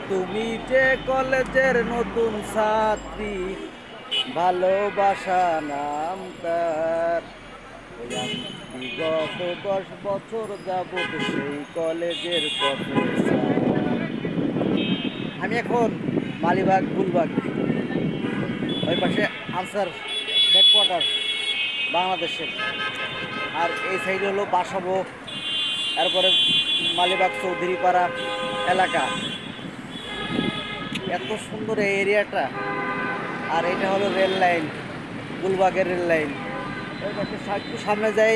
তুমি যে কলেজের নতুন ছাত্রী, ভালোবাসা নাম তার। ওই আমি বিগত 10 বছর যাবত সেই কলেজের প্রফেসর। আমি এখন মালিবাগ গুলবাগ, ওই পাশে আনসার হেডকোয়ার্টার বাংলাদেশের, আর এই সাইডে হলো বাসাবো, তারপরে মালিবাগ চৌধুরীপাড়া এলাকা। এত সুন্দর এই এরিয়াটা। আর এটা হলো রেল লাইন, গুলবাগের রেল লাইন। ওই পাশে একটু সামনে যাই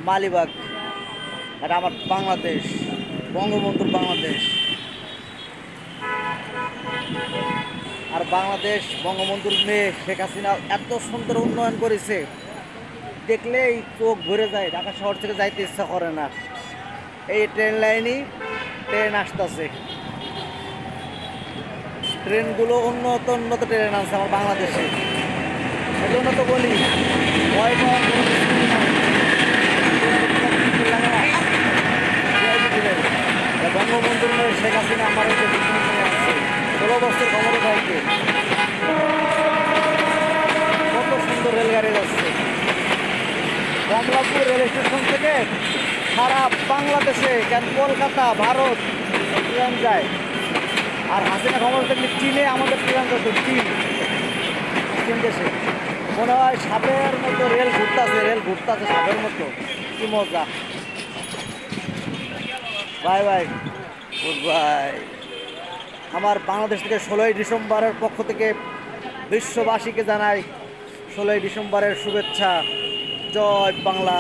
মালিবাগ। আর আমার বাংলাদেশ, বঙ্গবন্ধুর বাংলাদেশ। আর বাংলাদেশ বঙ্গবন্ধুর মেয়ে শেখ হাসিনা এত সুন্দর উন্নয়ন করেছে, দেখলেই চোখ ভরে যায়, ঢাকা শহর থেকে যাইতে ইচ্ছা করে না। এই ট্রেন লাইনই ট্রেন আসতেছে, ট্রেনগুলো উন্নত উন্নত ট্রেন আছে আমার বাংলাদেশে। এই জন্য তো বলি বঙ্গবন্ধুর মেয়ে শেখ হাসিনা আমার 16 বছর খবর থাকবে। কত সুন্দর রেলগাড়ি যাচ্ছে কমলাপুর রেল স্টেশন থেকে সারা বাংলাদেশে, কেন কলকাতা, ভারত ট্রেন যায়। আর হাসিনা খবর থাকলে চীনে আমাদের ট্রেন যাচ্ছে, চীন দেশে মনে হয় সাপের মতো রেল ঘুরতেছে সাপের মতো। কি মজা! Bye bye, good bye. আমার বাংলাদেশ থেকে 16ই ডিসেম্বরের পক্ষ থেকে বিশ্ববাসীকে জানাই 16ই ডিসেম্বরের শুভেচ্ছা। জয় বাংলা,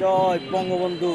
জয় বঙ্গবন্ধু।